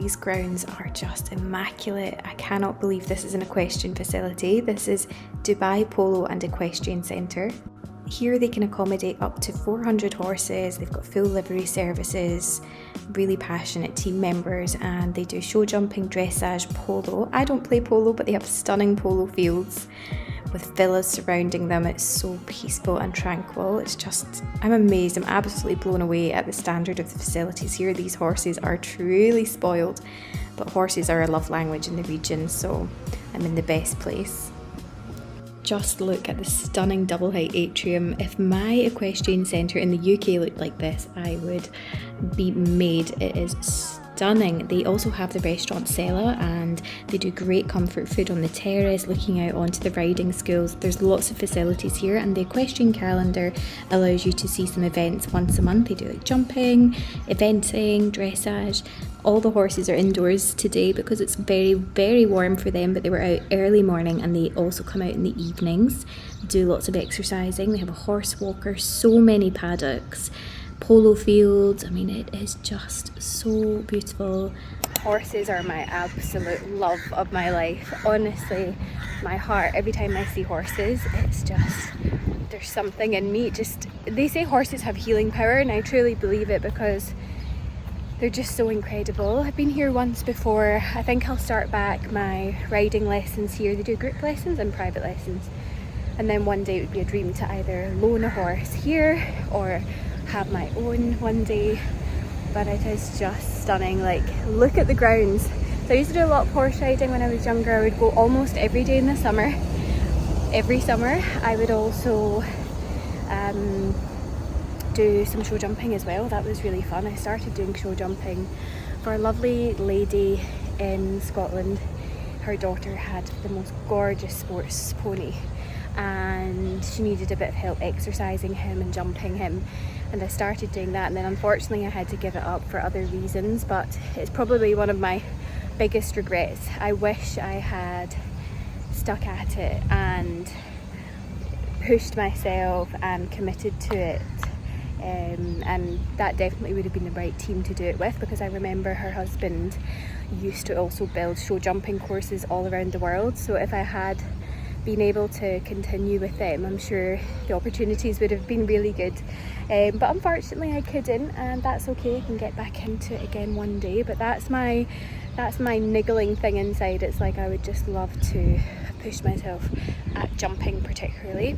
these grounds are just immaculate. I cannot believe this is an equestrian facility. This is Dubai Polo and Equestrian Centre. Here they can accommodate up to 400 horses, they've got full livery services, really passionate team members, and they do show jumping, dressage, polo. I don't play polo, but they have stunning polo fields with villas surrounding them. It's so peaceful and tranquil. It's just, I'm amazed, I'm absolutely blown away at the standard of the facilities here. These horses are truly spoiled, but horses are a love language in the region, so I'm in the best place. Just look at the stunning double height atrium. If my equestrian centre in the UK looked like this, I would be made. It is stunning. They also have the restaurant Cellar, and they do great comfort food on the terrace looking out onto the riding schools. There's lots of facilities here, and the equestrian calendar allows you to see some events once a month. They do like jumping, eventing, dressage. All the horses are indoors today because it's very, very warm for them, but they were out early morning, and they also come out in the evenings, do lots of exercising. They have a horse walker, so many paddocks, polo fields. I mean, it is just so beautiful. Horses are my absolute love of my life. Honestly, my heart, every time I see horses, it's just, there's something in me. They say horses have healing power, and I truly believe it because they're just so incredible. I've been here once before. I think I'll start back my riding lessons here. They do group lessons and private lessons. And then one day it would be a dream to either loan a horse here or have my own one day. But it is just stunning. Like, look at the grounds. So I used to do a lot of horse riding when I was younger. I would go almost every day in the summer. Every summer. I would also do some show jumping as well. That was really fun. I started doing show jumping for a lovely lady in Scotland. Her daughter had the most gorgeous sports pony, and she needed a bit of help exercising him and jumping him, and I started doing that, and then unfortunately I had to give it up for other reasons, but it's probably one of my biggest regrets. I wish I had stuck at it and pushed myself and committed to it. And that definitely would have been the right team to do it with, because I remember her husband used to also build show jumping courses all around the world. So if I had been able to continue with them, I'm sure the opportunities would have been really good. But unfortunately I couldn't, and that's okay. I can get back into it again one day. But that's my niggling thing inside. It's like I would just love to push myself at jumping particularly.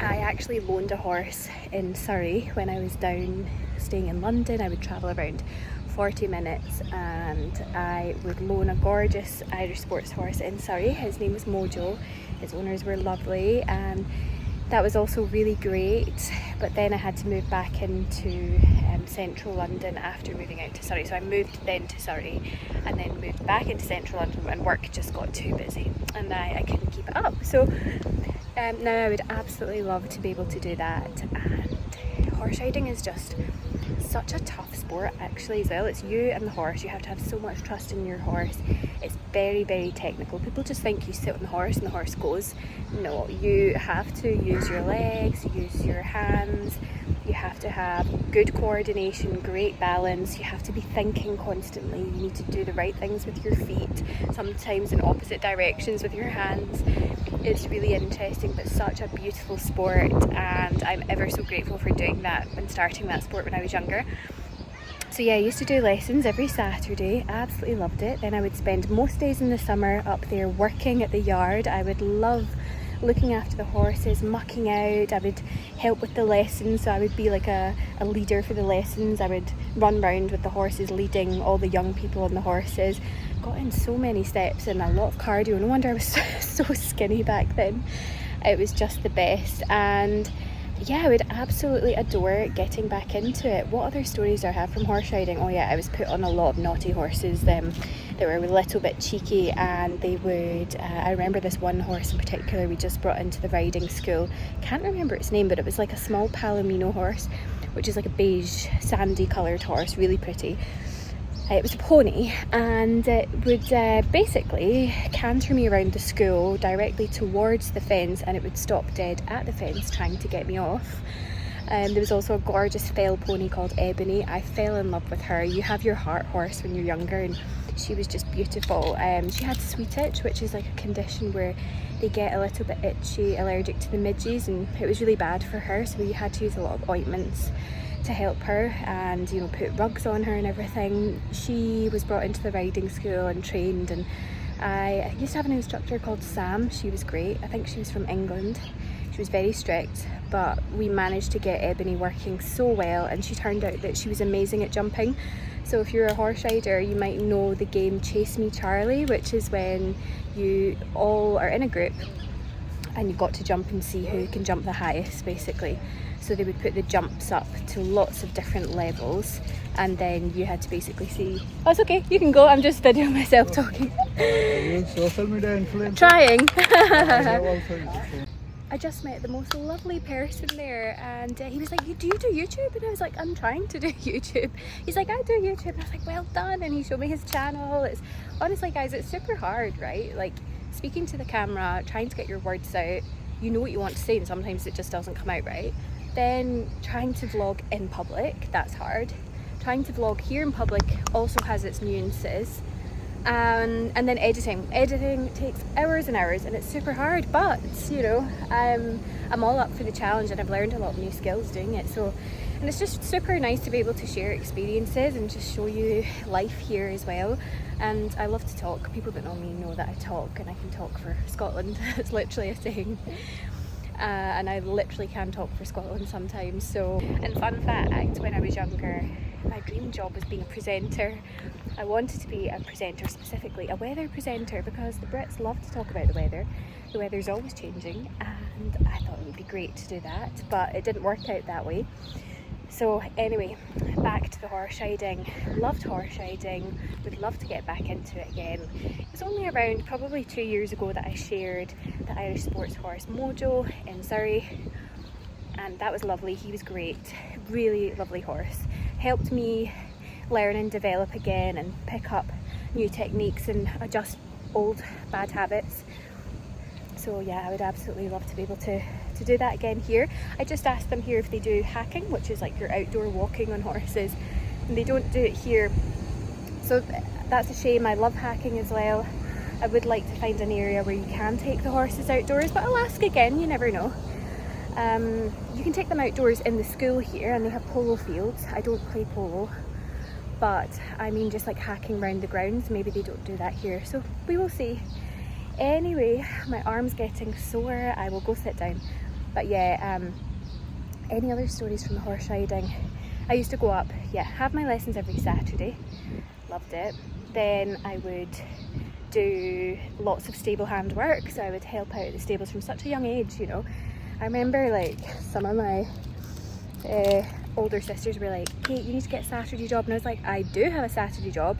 I actually loaned a horse in Surrey when I was down staying in London. I would travel around 40 minutes and I would loan a gorgeous Irish sports horse in Surrey. His name was Mojo. His owners were lovely, and that was also really great. But then I had to move back into central London after moving out to Surrey. So I moved then to Surrey and then moved back into central London when work just got too busy and I couldn't keep it up. So now I would absolutely love to be able to do that. And horse riding is just such a tough sport actually as well. It's you and the horse. You have to have so much trust in your horse. It's very, very technical. People just think you sit on the horse and the horse goes. No, you have to use your legs, use your hands. You have to have good coordination, great balance. You have to be thinking constantly. You need to do the right things with your feet, sometimes in opposite directions with your hands. It's really interesting, but such a beautiful sport, and I'm ever so grateful for doing that and starting that sport when I was younger. So yeah, I used to do lessons every Saturday. Absolutely loved it. Then I would spend most days in the summer up there working at the yard. I would love looking after the horses, mucking out. I would help with the lessons, so I would be like a leader for the lessons. I would run round with the horses, leading all the young people on the horses. Got in so many steps and a lot of cardio. No wonder I was so skinny back then. It was just the best. And yeah, I would absolutely adore getting back into it. What other stories do I have from horse riding? Oh yeah, I was put on a lot of naughty horses. They were a little bit cheeky, and they would, I remember this one horse in particular we just brought into the riding school. Can't remember its name, but it was like a small Palomino horse, which is like a beige sandy coloured horse, really pretty. It was a pony, and it would basically canter me around the school directly towards the fence, and it would stop dead at the fence trying to get me off. There was also a gorgeous fell pony called Ebony. I fell in love with her. You have your heart horse when you're younger, and she was just beautiful. She had sweet itch, which is like a condition where they get a little bit itchy, allergic to the midges, and it was really bad for her, so we had to use a lot of ointments to help her, and you know, put rugs on her and everything. She was brought into the riding school and trained, and I used to have an instructor called Sam. She was great. I think she was from England. She was very strict, but we managed to get Ebony working so well, and she turned out that she was amazing at jumping. So if you're a horse rider, you might know the game Chase Me Charlie, which is when you all are in a group and you've got to jump and see who can jump the highest, basically. So they would put the jumps up to lots of different levels, and then you had to basically see. Oh, it's okay, you can go. I'm just videoing myself talking. Social media influencer. Trying. I just met the most lovely person there, and he was like, do you do YouTube? And I was like, I'm trying to do YouTube. He's like, I do YouTube. And I was like, well done. And he showed me his channel. It's honestly, guys, it's super hard, right? Like speaking to the camera, trying to get your words out. You know what you want to say, and sometimes it just doesn't come out right. Then trying to vlog in public, that's hard. Trying to vlog here in public also has its nuances. And then editing takes hours and hours, and it's super hard, but you know, I'm all up for the challenge, and I've learned a lot of new skills doing it. So, and it's just super nice to be able to share experiences and just show you life here as well. And I love to talk. People that know me know that I talk, and I can talk for Scotland. It's literally a saying. And I literally can talk for Scotland sometimes. So, and fun fact, when I was younger, my dream job was being a presenter. I wanted to be a presenter, specifically a weather presenter, because the Brits love to talk about the weather. The weather's always changing, and I thought it would be great to do that, but it didn't work out that way. So anyway, back to the horse riding. Loved horse riding, would love to get back into it again. It was only around probably 2 years ago that I shared the Irish sports horse Mojo in Surrey, and that was lovely. He was great, really lovely horse. Helped me learn and develop again and pick up new techniques and adjust old bad habits. So yeah, I would absolutely love to be able to do that again here. I just asked them here if they do hacking, which is like your outdoor walking on horses, and they don't do it here, so that's a shame. I love hacking as well. I would like to find an area where you can take the horses outdoors, but I'll ask again, you never know. You can take them outdoors in the school here, and they have polo fields. I don't play polo, but I mean just like hacking around the grounds. Maybe they don't do that here, so we will see. Anyway, my arm's getting sore. I will go sit down. But yeah, any other stories from the horse riding? I used to go up, have my lessons every Saturday. Loved it. Then I would do lots of stable hand work, so I would help out at the stables from such a young age, you know. I remember like some of my older sisters were like, Kate, you need to get a Saturday job, and I was like, I do have a Saturday job,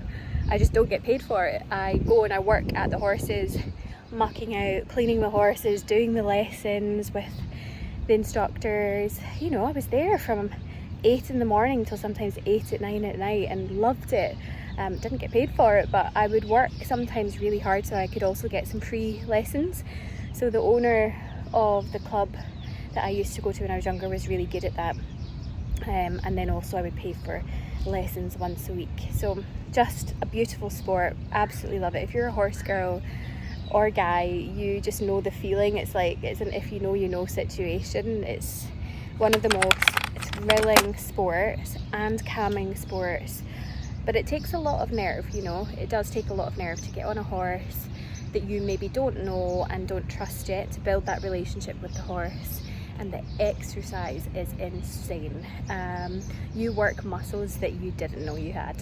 I just don't get paid for it. I go and I work at the horses, mucking out, cleaning the horses, doing the lessons with the instructors. You know, I was there from 8 in the morning till sometimes 8 at 9 at night, and loved it. Didn't get paid for it, but I would work sometimes really hard so I could also get some free lessons. So the owner of the club that I used to go to when I was younger was really good at that. And then also I would pay for lessons once a week. So just a beautiful sport, absolutely love it. If you're a horse girl or guy, you just know the feeling. It's like, it's an if you know you know situation. It's one of the most thrilling sports and calming sports, but it takes a lot of nerve, you know. It does take a lot of nerve to get on a horse that you maybe don't know and don't trust yet, to build that relationship with the horse. And the exercise is insane. You work muscles that you didn't know you had,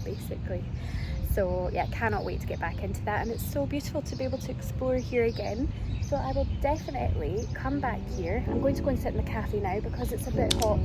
basically. So yeah, cannot wait to get back into that, and it's so beautiful to be able to explore here again. So I will definitely come back here. I'm going to go and sit in the cafe now because it's a bit hot.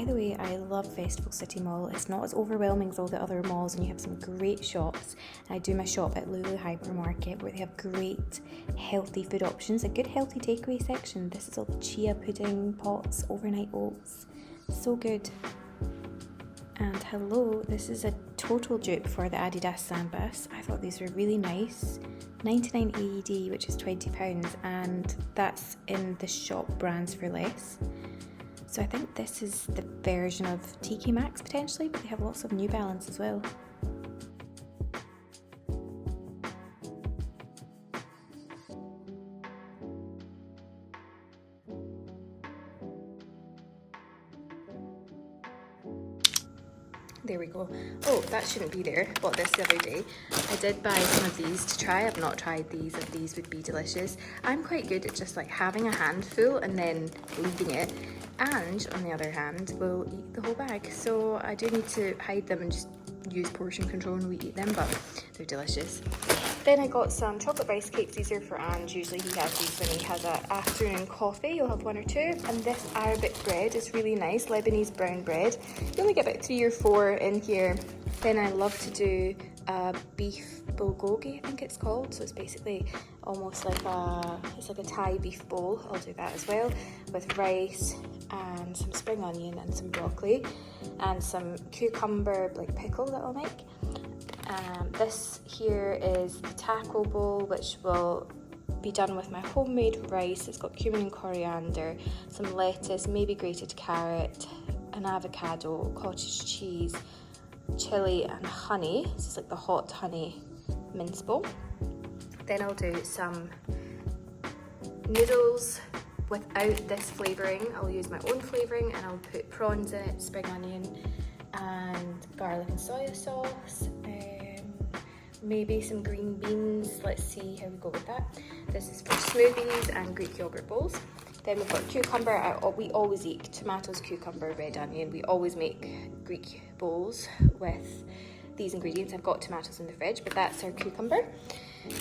By the way, I love Festival City Mall. It's not as overwhelming as all the other malls, and you have some great shops. I do my shop at Lulu Hypermarket, where they have great healthy food options, a good healthy takeaway section. This is all the chia pudding pots, overnight oats, so good. And hello, this is a total dupe for the Adidas Sandbus. I thought these were really nice. 99 AED, which is £20, and that's in the shop Brands for Less. So I think this is the version of TK Maxx potentially, but they have lots of New Balance as well. There we go. Oh, that shouldn't be there. Bought this the other day. I did buy some of these to try. I've not tried these, and these would be delicious. I'm quite good at just like having a handful and then leaving it. And on the other hand, we'll eat the whole bag. So I do need to hide them and just use portion control when we eat them, but they're delicious. Then I got some chocolate rice cakes. These are for Ange. Usually he has these when he has an afternoon coffee. You'll have one or two. And this Arabic bread is really nice, Lebanese brown bread. You only get about 3 or 4 in here. Then I love to do beef bulgogi, I think it's called. So it's basically almost like a Thai beef bowl. I'll do that as well with rice and some spring onion and some broccoli and some cucumber like pickle that I'll make. This here is the taco bowl, which will be done with my homemade rice. It's got cumin and coriander, some lettuce, maybe grated carrot, an avocado, cottage cheese, chili and honey. This is like the hot honey mince bowl. Then I'll do some noodles without this flavouring. I'll use my own flavouring and I'll put prawns in it, spring onion and garlic and soya sauce. Maybe some green beans. Let's see how we go with that. This is for smoothies and Greek yogurt bowls. Then we've got cucumber. We always eat tomatoes, cucumber, red onion. We always make Greek bowls with these ingredients. I've got tomatoes in the fridge, but that's our cucumber.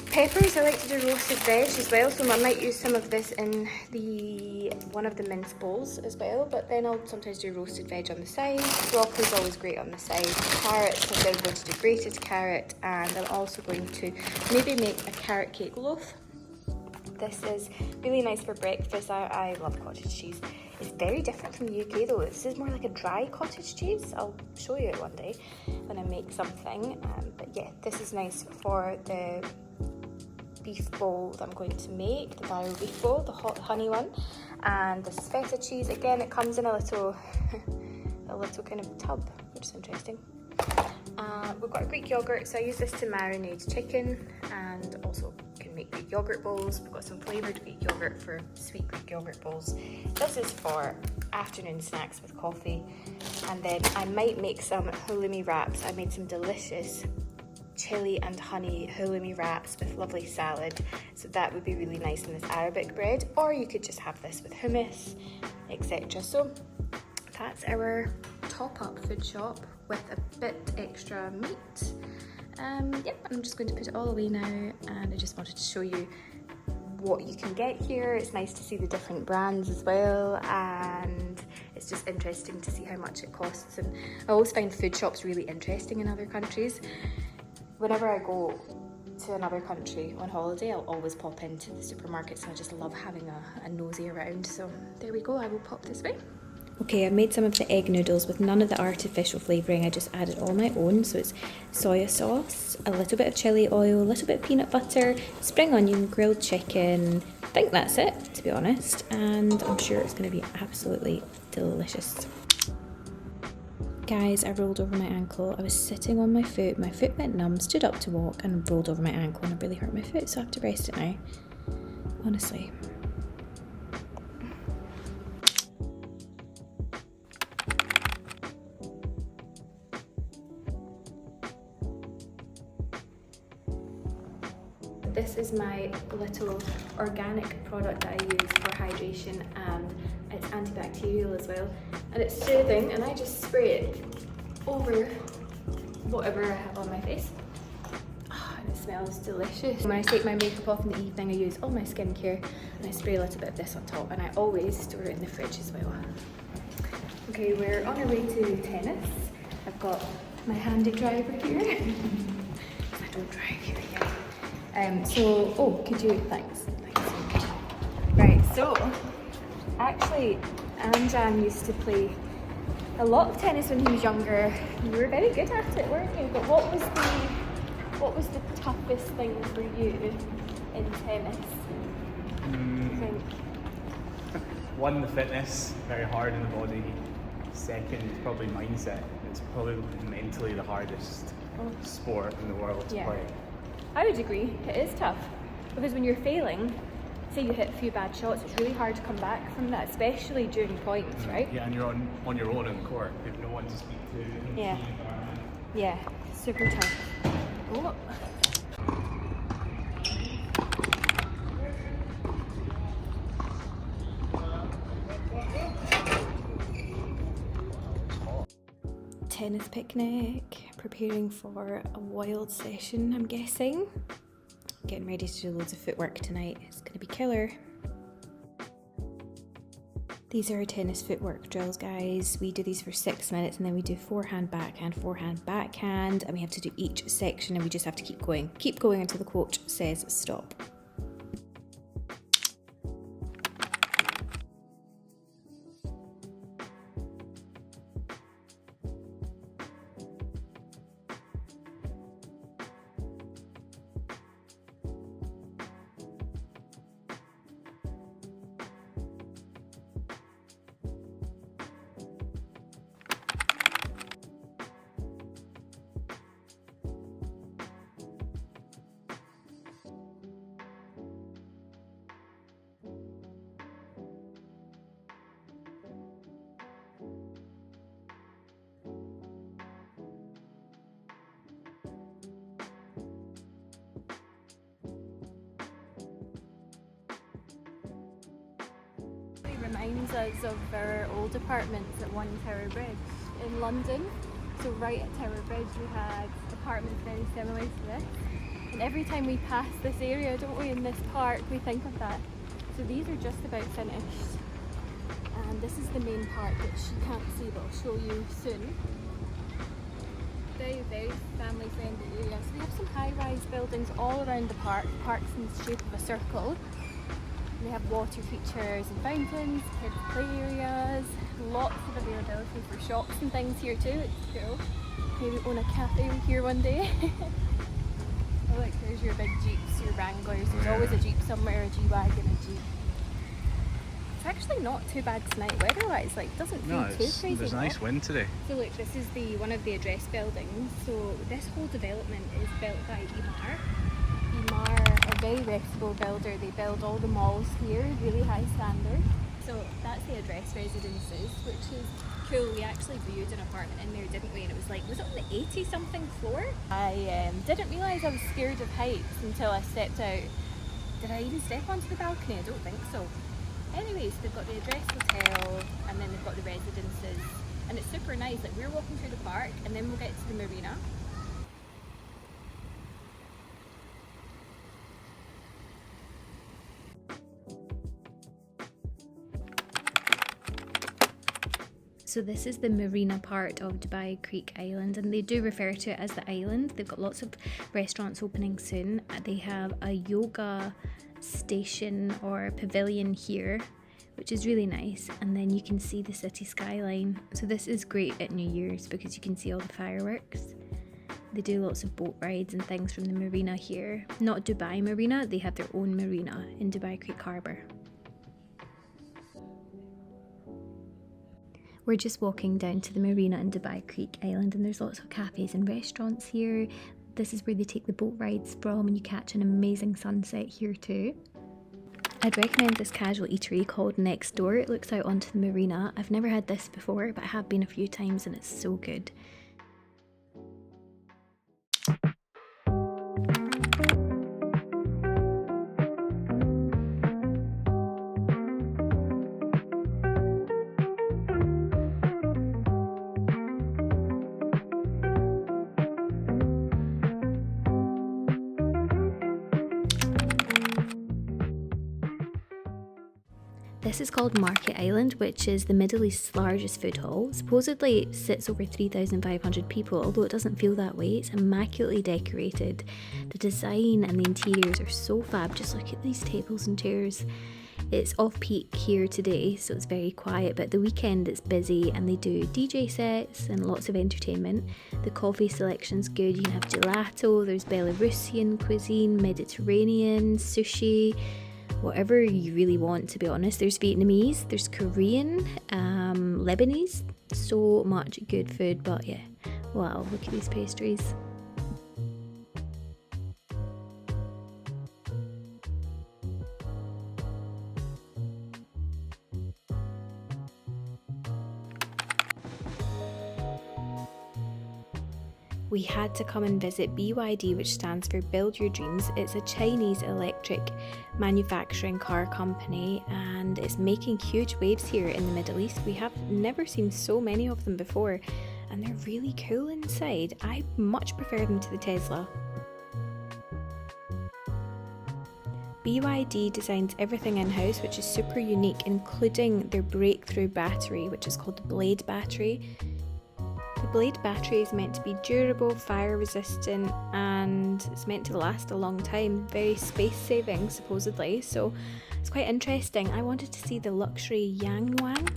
Peppers, I like to do roasted veg as well, so I might use some of this in one of the mince bowls as well, but then I'll sometimes do roasted veg on the side. Broccoli's always great on the side. Carrots, I'm then going to do grated carrot, and I'm also going to maybe make a carrot cake loaf. This is really nice for breakfast. I love cottage cheese. It's very different from the UK though. This is more like a dry cottage cheese. I'll show you it one day when I make something. But yeah, this is nice for the beef bowl that I'm going to make, the barrel beef bowl, the hot honey one. And this is feta cheese. Again, it comes in a little kind of tub, which is interesting. We've got a Greek yogurt, so I use this to marinate chicken, and also can make Greek yogurt bowls. We've got some flavoured Greek yogurt for sweet Greek yogurt bowls. This is for afternoon snacks with coffee. And then I might make some halloumi wraps. I made some delicious chili and honey halloumi wraps with lovely salad, so that would be really nice in this Arabic bread, or you could just have this with hummus, etc. So that's our top-up food shop with a bit extra meat. Yep, I'm just going to put it all away now, and I just wanted to show you what you can get here. It's nice to see the different brands as well, and it's just interesting to see how much it costs. And I always find food shops really interesting in other countries. Whenever I go to another country on holiday, I'll always pop into the supermarkets, and I just love having a nosy around. So there we go, I will pop this way. Okay, I made some of the egg noodles with none of the artificial flavouring. I just added all my own. So it's soya sauce, a little bit of chilli oil, a little bit of peanut butter, spring onion, grilled chicken. I think that's it, to be honest. And I'm sure it's going to be absolutely delicious. Guys, I rolled over my ankle. I was sitting on my foot went numb, stood up to walk, and rolled over my ankle, and it really hurt my foot, so I have to rest it now. Honestly. This is my little organic product that I use for hydration, and it's antibacterial as well, and it's soothing, and I just spray it over whatever I have on my face. Oh, and it smells delicious. When I take my makeup off in the evening, I use all my skincare and I spray a little bit of this on top, and I always store it in the fridge as well. Okay, we're on our way to tennis. I've got my handy driver here. I don't drive here yet. Could you, thanks so much. Right, so, actually, Amjan used to play a lot of tennis when he was younger. You were very good at it, weren't you? But what was the toughest thing for you in tennis? I think. One, the fitness, very hard on the body. Second, probably mindset. It's probably mentally the hardest sport in the world to play. I would agree, it is tough. Because when you're failing, say you hit a few bad shots, it's really hard to come back from that, especially during points, right? Yeah, and you're on your own in the court. You have no one to speak to. Yeah. Yeah, super tough. Oh. Tennis picnic, preparing for a wild session, I'm guessing. Getting ready to do loads of footwork tonight. It's going to be killer. These are our tennis footwork drills, guys. We do these for 6 minutes and then we do forehand, backhand, and we have to do each section and we just have to keep going. Keep going until the coach says stop. Reminds us of our old apartments at 1 Tower Bridge in London. So right at Tower Bridge we had apartments very similar to this. And every time we pass this area, don't we, in this park, we think of that. So these are just about finished. And this is the main park, which you can't see, but I'll show you soon. Very, very family friendly area. So we have some high-rise buildings all around the park. The park's in the shape of a circle. They have water features and fountains, kids play areas, lots of availability for shops and things here too. It's cool. Maybe own a cafe here one day. Oh look, there's your big Jeeps, your Wranglers. There's always a Jeep somewhere, a G-Wagon, a Jeep. It's actually not too bad tonight weather-wise, like it doesn't feel too crazy. There's a nice wind today. So look, this is one of the address buildings. So this whole development is built by Emar. Emar, a very reputable builder. They build all the malls here, really high standard. So that's the address residences, which is cool. We actually viewed an apartment in there, didn't we? And it was like, was it on the 80-something floor? I didn't realise I was scared of heights until I stepped out. Did I even step onto the balcony? I don't think so. Anyways, they've got the address hotel and then they've got the residences. And it's super nice. Like, we're walking through the park and then we'll get to the marina. So this is the marina part of Dubai Creek Island, and they do refer to it as the island. They've got lots of restaurants opening soon. They have a yoga station or pavilion here, which is really nice, and then you can see the city skyline. So this is great at New Year's because you can see all the fireworks. They do lots of boat rides and things from the marina here. Not Dubai Marina, they have their own marina in Dubai Creek Harbour. We're just walking down to the marina in Dubai Creek Island, and there's lots of cafes and restaurants here. This is where they take the boat rides from, and you catch an amazing sunset here too. I'd recommend this casual eatery called Next Door. It looks out onto the marina. I've never had this before, but I have been a few times and it's so good. This is called Market Island, which is the Middle East's largest food hall. Supposedly it sits over 3,500 people, although it doesn't feel that way. It's immaculately decorated. The design and the interiors are so fab. Just look at these tables and chairs. It's off-peak here today, so it's very quiet, but the weekend it's busy and they do DJ sets and lots of entertainment. The coffee selection's good. You can have gelato, there's Belarusian cuisine, Mediterranean, sushi, whatever you really want, to be honest. There's Vietnamese, there's Korean, Lebanese, so much good food. But yeah, wow, look at these pastries. We had to come and visit BYD, which stands for Build Your Dreams. It's a Chinese electric manufacturing car company and it's making huge waves here in the Middle East. We have never seen so many of them before and they're really cool inside. I much prefer them to the Tesla. BYD designs everything in-house, which is super unique, including their breakthrough battery, which is called the Blade battery. The Blade battery is meant to be durable, fire resistant, and it's meant to last a long time. Very space saving, supposedly, so it's quite interesting. I wanted to see the luxury Yangwang.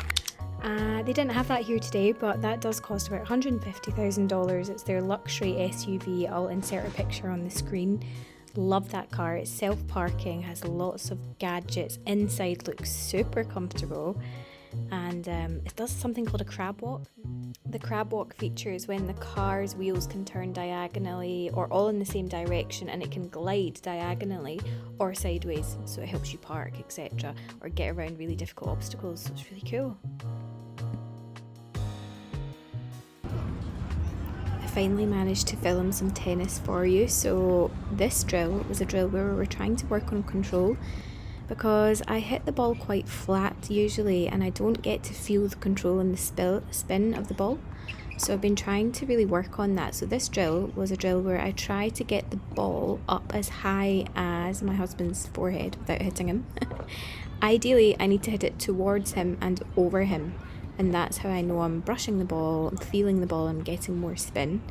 They didn't have that here today, but that does cost about $150,000. It's their luxury SUV. I'll insert a picture on the screen. Love that car. It's self-parking, has lots of gadgets. Inside looks super comfortable. And it does something called a crab walk. The crab walk feature is when the car's wheels can turn diagonally or all in the same direction, and it can glide diagonally or sideways, so it helps you park, etc., or get around really difficult obstacles. So it's really cool. I finally managed to film some tennis for you. So this drill was a drill where we were trying to work on control, because I hit the ball quite flat usually and I don't get to feel the control and the spin of the ball. So I've been trying to really work on that. So this drill was a drill where I tried to get the ball up as high as my husband's forehead without hitting him. Ideally, I need to hit it towards him and over him, and that's how I know I'm brushing the ball, I'm feeling the ball, I'm getting more spin.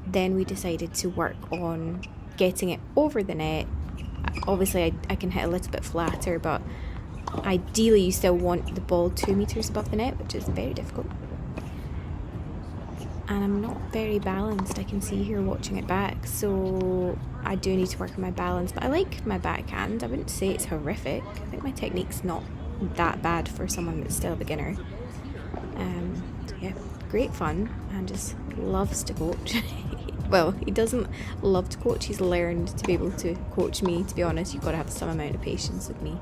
Then we decided to work on getting it over the net. Obviously I can hit a little bit flatter, but ideally you still want the ball 2 meters above the net, which is very difficult. And I'm not very balanced, I can see here watching it back, so I do need to work on my balance. But I like my backhand. I wouldn't say it's horrific. I think my technique's not that bad for someone that's still a beginner. So yeah, great fun, and just loves to coach. Well, he doesn't love to coach, he's learned to be able to coach me. To be honest, you've got to have some amount of patience with me.